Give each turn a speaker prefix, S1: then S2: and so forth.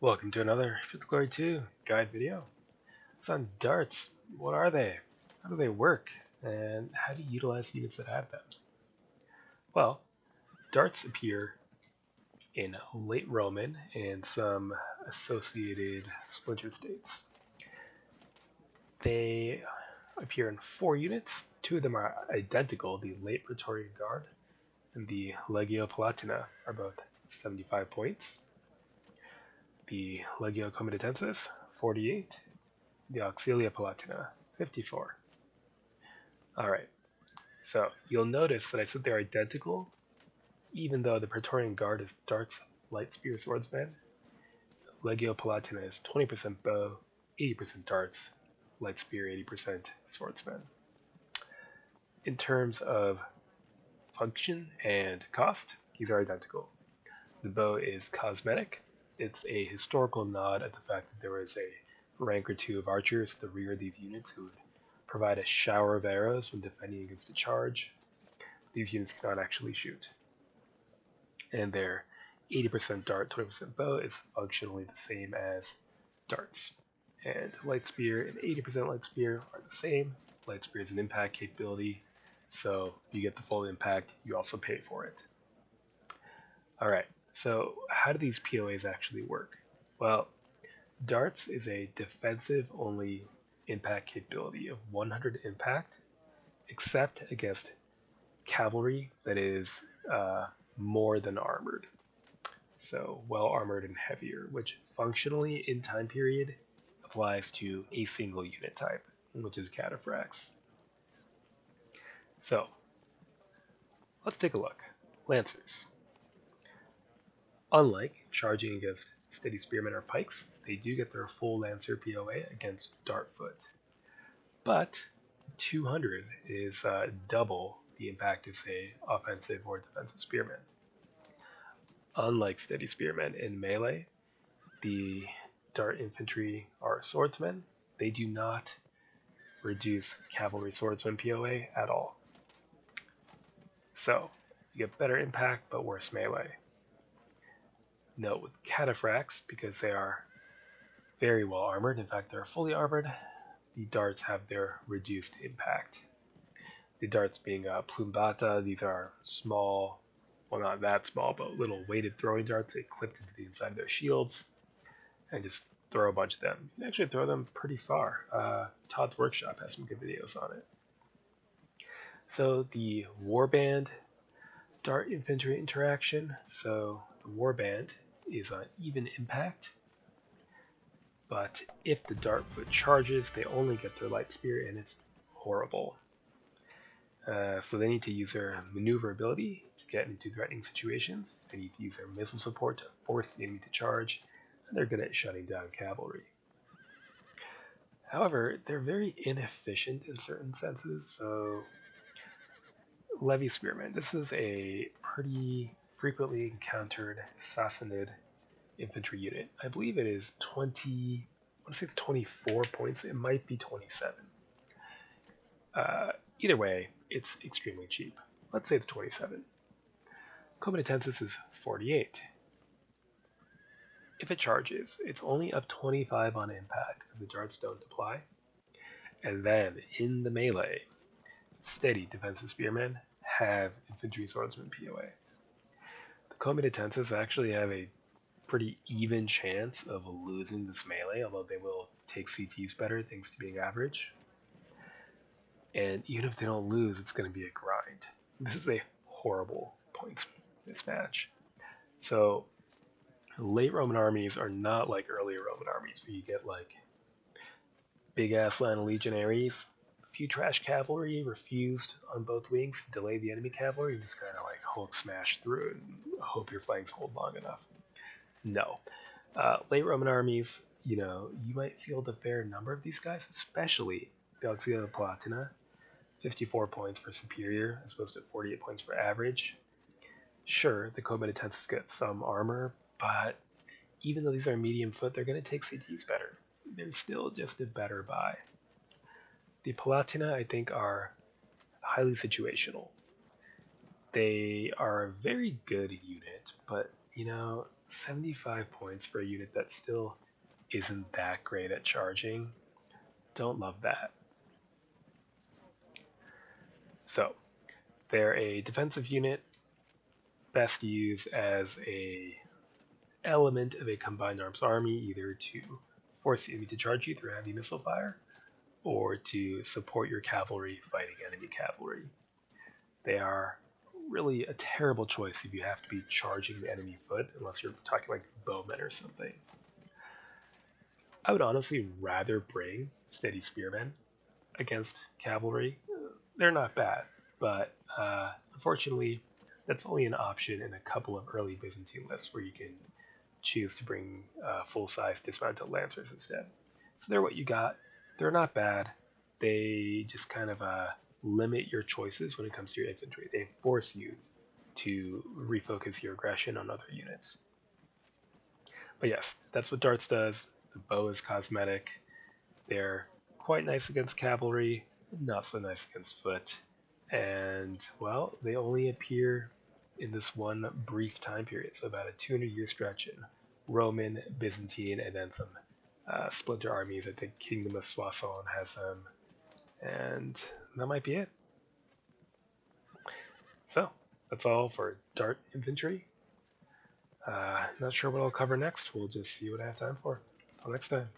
S1: Welcome to another Fifth Glory 2 guide video. It's on darts. What are they? How do they work? And how do you utilize units that have them? Well, darts appear in late Roman and some associated splinter states. They appear in 4 units. 2 of them are identical. The late Praetorian Guard and the Legio Palatina are both 75 points. The Legio Comitatensis, 48. The Auxilia Palatina, 54. Alright, so you'll notice that I said they're identical, even though the Praetorian Guard is darts, light spear, swordsman. Legio Palatina is 20% bow, 80% darts, light spear, 80% swordsman. In terms of function and cost, these are identical. The bow is cosmetic. It's a historical nod at the fact that there was a rank or 2 of archers at the rear of these units who would provide a shower of arrows when defending against a charge. These units cannot actually shoot. And their 80% dart, 20% bow is functionally the same as darts. And light spear and 80% light spear are the same. Light spear is an impact capability, so you get the full impact, you also pay for it. Alright, so how do these POAs actually work? Well, darts is a defensive only impact capability of 100 impact, except against cavalry that is more than armored. So well armored and heavier, which functionally in time period applies to a single unit type, which is cataphracts. So let's take a look. Lancers. Unlike charging against steady spearmen or pikes, they do get their full Lancer POA against Dartfoot. But 200 is double the impact of, say, offensive or defensive spearmen. Unlike steady spearmen in melee, the Dart infantry are swordsmen. They do not reduce cavalry swordsman POA at all. So, you get better impact but worse melee. Note with cataphracts, because they are very well armored, in fact they're fully armored, the darts have their reduced impact. The darts being Plumbata, these are small, well not that small, but little weighted throwing darts. They clip into the inside of their shields and just throw a bunch of them. You can actually throw them pretty far. Todd's Workshop has some good videos on it. So the warband dart infantry interaction. So the warband is on even impact, but if the Dartfoot charges, they only get their light spear, and it's horrible. So they need to use their maneuverability to get into threatening situations. They need to use their missile support to force the enemy to charge, and they're good at shutting down cavalry. However, they're very inefficient in certain senses, so Levy Spearmen. This is a pretty frequently encountered Sassanid infantry unit. I believe it is 20, I want to say it's 24 points. It might be 27. Either way, it's extremely cheap. Let's say it's 27. Comitatensis is 48. If it charges, it's only up 25 on impact because the darts don't apply. And then in the melee, steady defensive spearmen have infantry swordsman POA. The Comitatensis actually have a pretty even chance of losing this melee, although they will take CTs better thanks to being average. And even if they don't lose, it's going to be a grind. This is a horrible points mismatch. So late Roman armies are not like earlier Roman armies where you get like big ass line of legionaries, a few trash cavalry refused on both wings to delay the enemy cavalry, and just kind of like Hulk smash through and hope your flanks hold long enough. No. Late Roman armies, you might field a fair number of these guys, especially the Auxilia Palatina. 54 points for superior, as opposed to 48 points for average. Sure, the Comitatensis get some armor, but even though these are medium foot, they're going to take CTs better. They're still just a better buy. The Palatina, I think, are highly situational. They are a very good unit, but, 75 points for a unit that still isn't that great at charging. Don't love that. So, they're a defensive unit, best used as a element of a combined arms army, either to force the enemy to charge you through heavy missile fire, or to support your cavalry fighting enemy cavalry. They are really a terrible choice if you have to be charging the enemy foot, unless you're talking like bowmen or something. I would honestly rather bring steady spearmen against cavalry. They're not bad, but unfortunately, that's only an option in a couple of early Byzantine lists where you can choose to bring full-size dismounted lancers instead. So they're what you got. They're not bad. They just kind of limit your choices when it comes to your infantry. They force you to refocus your aggression on other units. But yes, that's what darts does. The bow is cosmetic. They're quite nice against cavalry, not so nice against foot. And, well, they only appear in this one brief time period, so about a 200-year stretch in Roman, Byzantine, and then some splinter armies. I think Kingdom of Soissons has them, and that might be it. So, that's all for Dart Infantry. Not sure what I'll cover next. We'll just see what I have time for. Until next time.